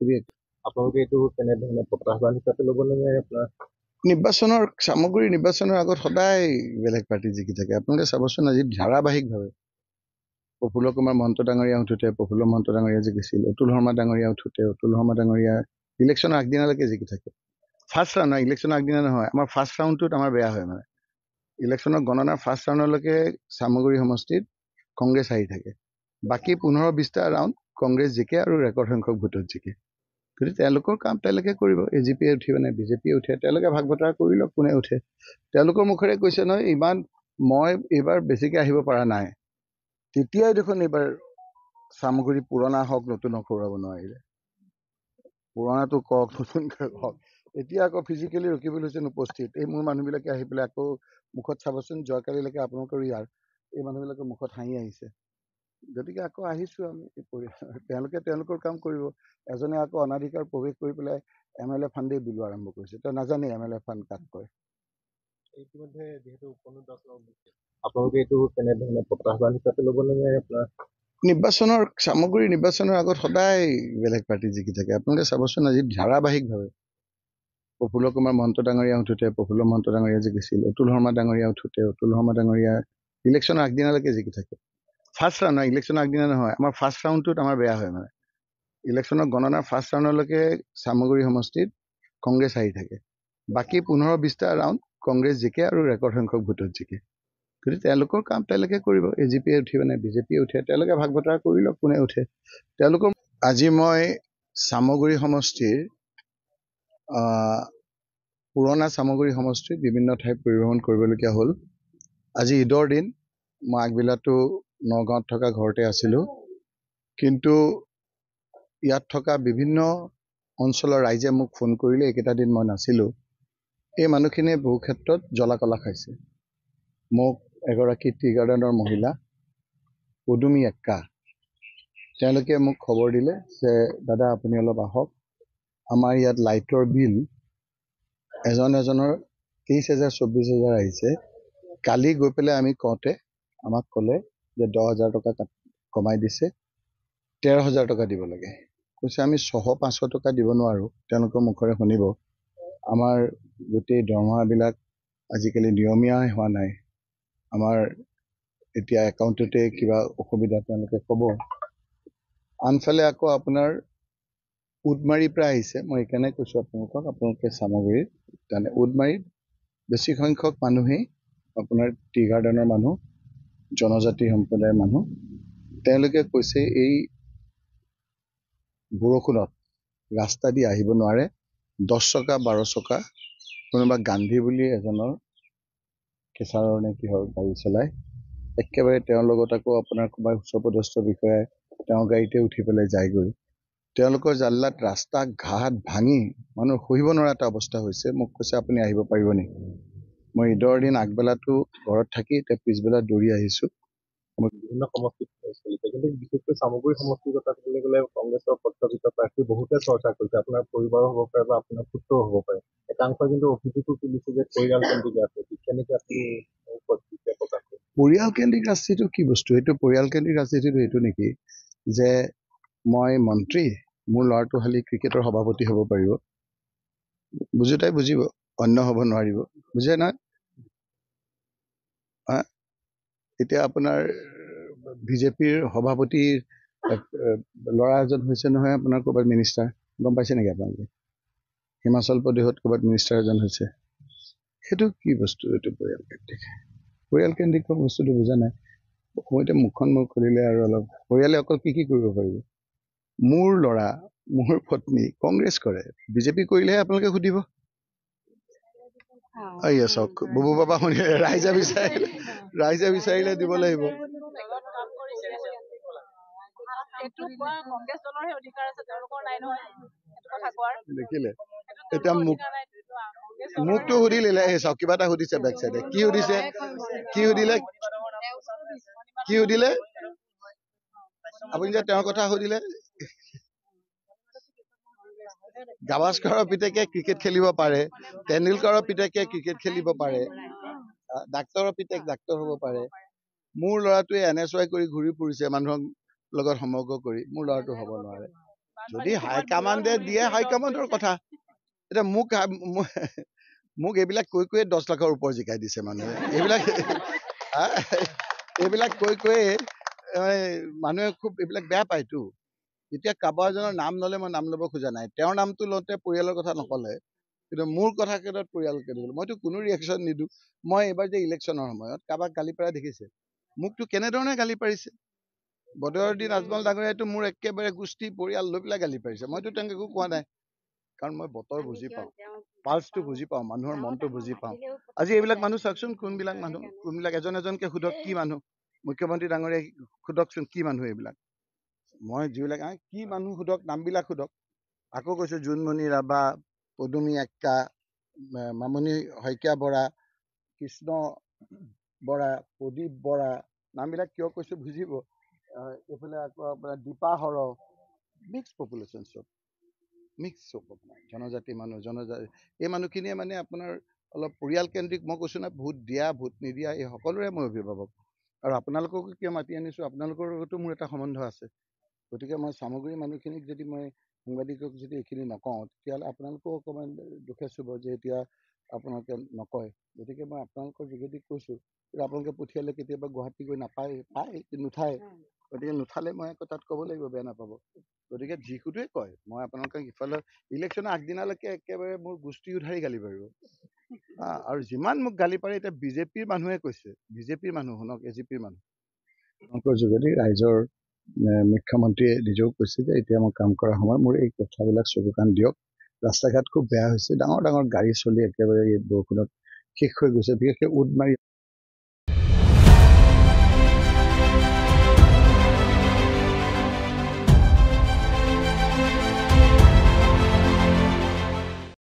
আপোনালোকে এইটো কেনেধৰণে প্ৰত্যাহ্বান হিচাপে ল'ব লাগে আপোনাৰ নিৰ্বাচনৰ সামগ্ৰী নিৰ্বাচনৰ আগত সদায় বেলেগ পাৰ্টি জিকি থাকে। আপোনালোকে চাবচোন আজি ধাৰাবাহিকভাৱে প্ৰফুল্ল কুমাৰ মহন্ত ডাঙৰীয়া উঠোতে প্ৰফুল্ল মহন্ত ডাঙৰীয়া জিকিছিল, অতুল শৰ্মা ডাঙৰীয়া উঠোতে অতুল শৰ্মা ডাঙৰীয়া ইলেকশ্যনৰ আগদিনালৈকে জিকি থাকে। ফাৰ্ষ্ট ৰাউণ্ড নহয়, ইলেকশ্যনৰ আগদিনা নহয়, আমাৰ ফাৰ্ষ্ট ৰাউণ্ডটোত আমাৰ বেয়া হয়। মানে ইলেকশ্যনৰ গণনাৰ ফাৰ্ষ্ট ৰাউণ্ডলৈকে চামগুৰি সমষ্টিত কংগ্ৰেছ আহি থাকে। বাকী 15-20টা ৰাউণ্ড কংগ্ৰেছ জিকে আৰু ৰেকৰ্ড সংখ্যক ভোটত জিকে। গতিকে তেওঁলোকৰ কাম তেওঁলোকে কৰিব। AGPয়ে উঠিব নে BJPয়ে উঠে, তেওঁলোকে ভাগ বতৰা কৰি লওক কোনে উঠে। তেওঁলোকৰ মুখেৰে কৈছে নহয়, মই এইবাৰ বেছিকৈ আহিব পৰা নাই। তেতিয়াই দেখোন এইবাৰ চামগুৰি পুৰণা হওক নতুন হওক হৰুৱাব নোৱাৰিলে। পুৰণাটো কওক, নতুনকৈ কওক। এতিয়া আকৌ ফিজিকেলি ৰকিবুল হুছেইন উপস্থিত। এই মোৰ মানুহবিলাকে আহি পেলাই আকৌ মুখত চাবচোন, যোৱাকালিলৈকে আপোনালোকৰ এই মানুহবিলাকৰ মুখত হাঁহি আহিছে। গতিকে আকৌ আহিছোঁ আমি তেওঁলোকে তেওঁলোকৰ কাম কৰিব। এজনে আকৌ অনাধিকাৰ প্ৰৱেশ কৰি পেলাই MLA ফাণ্ডেই বিলোৱা আৰম্ভ কৰিছে। তই নাজানে MLA ফাণ্ড কাক কয়। ইতিমধ্যে যিহেতু আপোনালোকে এইটো কেনেধৰণে প্ৰত্যাহ্বান হিচাপে ল'ব লাগে আপোনাৰ নিৰ্বাচনৰ সামগ্ৰী নিৰ্বাচনৰ আগত সদায় বেলেগ পাৰ্টি জিকি থাকে। আপোনালোকে চাবচোন আজি ধাৰাবাহিকভাৱে প্ৰফুল্ল কুমাৰ মহন্ত ডাঙৰীয়া উঠোতে প্ৰফুল্ল মহন্ত ডাঙৰীয়া জিকিছিল, অতুল শৰ্মা ডাঙৰীয়া উঠোতে অতুল শৰ্মা ডাঙৰীয়া ইলেকশ্যনৰ আগদিনালৈকে জিকি থাকে। ফাৰ্ষ্ট ৰাউণ্ড নহয়, ইলেকশ্যনৰ আগদিনা নহয়, আমাৰ ফাৰ্ষ্ট ৰাউণ্ডটোত আমাৰ বেয়া হয়। মানে ইলেকশ্যনৰ গণনাৰ ফাৰ্ষ্ট ৰাউণ্ডলৈকে চামগুৰি সমষ্টিত কংগ্ৰেছ আহি থাকে। বাকী 15-20টা ৰাউণ্ড কংগ্ৰেছ জিকে আৰু ৰেকৰ্ড সংখ্যক ভোটত জিকে। গতিকে তেওঁলোকৰ কাম তেওঁলোকে কৰিব। AGPয়ে উঠিব নে BJPয়ে উঠে, তেওঁলোকে ভাগ বতৰা কৰি লওক কোনে উঠে। তেওঁলোকৰ আজি মই চামগুৰি সমষ্টিৰ পুৰণা চামগুৰি সমষ্টিত বিভিন্ন ঠাইত পৰিভ্ৰমণ কৰিবলগীয়া হ'ল। আজি ঈদৰ দিন। মই আগবেলাটো নগাঁৱত থকা ঘৰতে আছিলোঁ, কিন্তু ইয়াত থকা বিভিন্ন অঞ্চলৰ ৰাইজে মোক ফোন কৰিলে। এইকেইটা দিন মই নাছিলোঁ। এই মানুহখিনিয়ে বহু ক্ষেত্ৰত জ্বলা কলা খাইছে। মোক এগৰাকী টি গাৰ্ডেনৰ মহিলা পদুমী এক্কা, তেওঁলোকে মোক খবৰ দিলে যে দাদা আপুনি অলপ আহক, আমাৰ ইয়াত লাইটৰ বিল এজনৰ 23,000 24,000 আহিছে। কালি গৈ পেলাই আমি কওঁতে আমাক ক'লে যে 10,000 টকা কমাই দিছে, 13,000 টকা দিব লাগে। কৈছে আমি 100-500 টকা দিব নোৱাৰোঁ। তেওঁলোকৰ মুখৰে শুনিব, আমাৰ গোটেই দৰমহাবিলাক আজিকালি নিয়মীয়াই হোৱা নাই। আমাৰ এতিয়া একাউণ্টতে কিবা অসুবিধা তেওঁলোকে ক'ব। আনফালে আকৌ আপোনাৰ উদমাৰীৰ পৰা আহিছে। মই সেইকাৰণে কৈছোঁ আপোনালোকে চামগুৰিত তাৰমানে উদমাৰীত বেছি সংখ্যক মানুহেই আপোনাৰ টি গাৰ্ডেনৰ মানুহ, জনজাতি সম্প্ৰদায়ৰ মানুহ। তেওঁলোকে কৈছে এই বৰষুণত ৰাস্তা দি আহিব নোৱাৰে। 10 চকা 12 চকা কোনোবা গান্ধী বুলি এজনৰ কেঁচাৰৰ নে কিহৰ গাড়ী চলায়। একেবাৰে তেওঁৰ লগত আকৌ আপোনাৰ কোনোবা উচ্চপদস্থ বিষয়াই তেওঁৰ গাড়ীতে উঠি পেলাই যায়গৈ। তেওঁলোকৰ জাল্লাত ৰাস্তা ঘাট ভাঙি মানুহ সহিব নোৱাৰা এটা অৱস্থা হৈছে। মোক কৈছে আপুনি আহিব পাৰিব নেকি। মই ঈদৰ দিন আগবেলাটো ঘৰত থাকি এতিয়া পিছবেলা দৌৰি আহিছোঁ। বিভিন্ন সমষ্টিত চলিছে, কিন্তু বিশেষকৈ চামগুৰি সমষ্টিৰ কথা ক'বলৈ গ'লে কংগ্ৰেছৰ প্ৰস্তাৱিত প্ৰাৰ্থী বহুতে চৰ্চা কৰিছে। আপোনাৰ পৰিবাৰো হ'ব পাৰে বা আপোনাৰ পুত্ৰও হ'ব পাৰে। একাংশই কিন্তু অভিযোগো তুলিছে যে পৰিয়ালকেন্দ্ৰিক ৰাজনীতি। কেনেকৈ আপুনি প্ৰকাশ কৰে? পৰিয়ালকেন্দ্ৰিক ৰাজনীতিটো কি বস্তু? এইটো পৰিয়ালকেন্দ্ৰিক ৰাজনীতিটো এইটো নেকি যে মই মন্ত্ৰী, মোৰ ল'ৰাটো খালি ক্ৰিকেটৰ সভাপতি হ'ব পাৰিব। বুজোতাই বুজিব, অন্য হ'ব নোৱাৰিব। বুজে নহয়? এতিয়া আপোনাৰ BJPৰ সভাপতিৰ ল'ৰা এজন হৈছে নহয়, আপোনাৰ ক'ৰবাত মিনিষ্টাৰ, গম পাইছে নেকি আপোনালোকে? হিমাচল প্ৰদেশত ক'ৰবাত মিনিষ্টাৰ এজন হৈছে। সেইটো কি বস্তু? এইটো পৰিয়ালকেন্দ্ৰিক বস্তুটো বুজা নাই। মই এতিয়া মুখখন মোৰ খুলিলে আৰু অলপ পৰিয়ালে অকল কি কৰিব পাৰিব? মোৰ ল'ৰা, মোৰ পত্নী কংগ্ৰেছ কৰে, BJP কৰিলেহে আপোনালোকে সুধিব। চাওক বুবু বাবা শুনিলে, ৰাইজে বিচাৰিলে দিব লাগিব। দেখিলে এতিয়া মোকতো সুধিলে, চাওক কিবা এটা সুধিছে বেক চাইডে। কি সুধিলে আপুনি যে তেওঁৰ কথা সুধিলে? গাভাস্কাৰৰ পিতেকে ক্ৰিকেট খেলিব পাৰে, তেণ্ডুলকাৰৰ পিতেকে ক্ৰিকেট খেলিব পাৰে, ডাক্তৰৰ পিতেক ডাক্তৰ হ'ব পাৰে। মোৰ ল'ৰাটোৱে NSY কৰি ঘূৰি ফুৰিছে মানুহৰ লগত সমগ্ৰ কৰি, মোৰ ল'ৰাটো হ'ব নোৱাৰে। যদি হাইকমাণ্ডে দিয়ে হাইকমাণ্ডৰ কথা। এতিয়া মোক এইবিলাক কৈ 10 লাখৰ ওপৰ জিকাই দিছে মানুহে। এইবিলাক কৈ মানুহে খুব এইবিলাক বেয়া পায়তো। এতিয়া কাৰোবাৰ এজনৰ নাম ল'লে মই নাম ল'ব খোজা নাই। তেওঁৰ নামটো লওঁতে পৰিয়ালৰ কথা নকলে, কিন্তু মোৰ কথা ক্ষেত্ৰত পৰিয়ালকে দিলোঁ। মইতো কোনো ৰিয়েকশ্যন নিদিওঁ। মই এইবাৰ যে ইলেকশ্যনৰ সময়ত কাৰোবাক গালি পাৰা দেখিছে, মোকতো কেনেধৰণে গালি পাৰিছে। বদৰুদ্দিন আজমল ডাঙৰীয়াইতো মোৰ একেবাৰে গোষ্ঠী পৰিয়াল লৈ পেলাই গালি পাৰিছে। মইতো তেওঁক একো কোৱা নাই, কাৰণ মই বতৰ বুজি পাওঁ, পাল্চটো বুজি পাওঁ, মানুহৰ মনটো বুজি পাওঁ। আজি এইবিলাক মানুহ চাওকচোন, কোনবিলাক এজনকে সোধক কি মানুহ। মুখ্যমন্ত্ৰী ডাঙৰীয়াই সোধকচোন কি মানুহ এইবিলাক। মই যিবিলাক কি মানুহ সোধক, নামবিলাক সোধক। আকৌ কৈছো জোনমণি ৰাভা, পদুমী আক্কা, মামণি শইকীয়া বৰা, কৃষ্ণ বৰা, প্ৰদীপ বৰা, নামবিলাক কিয় কৈছো বুজিব। এইফালে আকৌ আপোনাৰ দীপা সৰহ, মিক্স পপুলেশ্যন চব। মিক্স চব আপোনাৰ জনজাতি মানুহ, এই মানুহখিনিয়ে মানে আপোনাৰ অলপ পৰিয়ালকেন্দ্ৰিক। মই কৈছো না, ভোট দিয়া ভোট নিদিয়া এই সকলোৰে মই অভিভাৱক। আৰু আপোনালোককো কিয় মাতি আনিছো, আপোনালোকৰ লগতো মোৰ এটা সম্বন্ধ আছে। গতিকে মই চামগুৰিৰ মানুহখিনিক যদি মই সাংবাদিকক যদি এইখিনি নকওঁ, তেতিয়াহ'লে আপোনালোকেও অকণমান দুখে চুব যে এতিয়া আপোনালোকে নকয়। গতিকে মই আপোনালোকৰ যোগেদি কৈছো, আপোনালোকে পঠিয়ালে কেতিয়াবা গুৱাহাটী গৈ নাপায়, পায় নুঠায়। গতিকে নুঠালে মই আকৌ তাত ক'ব লাগিব, বেয়া নাপাব। গতিকে যিটোৱে কয়, মই আপোনালোকক ইফালে ইলেকশ্যনৰ আগদিনালৈকে একেবাৰে মোৰ গোষ্ঠী উধাৰি গালি পাৰিব। আৰু যিমান মোক গালি পাৰে, এতিয়া বিজেপিৰ মানুহে কৈছে, বিজেপিৰ মানুহ শুনক, এজিপিৰ মানুহ আপোনালোকৰ যোগেদি ৰাইজৰ মুখ্যমন্ত্ৰীয়ে নিজেও কৈছে যে এতিয়া মই কাম কৰাৰ সময়, মোৰ এই কথাবিলাক চকু কাণ দিয়ক। ৰাস্তা ঘাট খুব বেয়া হৈছে, ডাঙৰ ডাঙৰ গাড়ী চলি একেবাৰে এই বৰষুণত শেষ হৈ গৈছে, বিশেষকৈ উদ মাৰি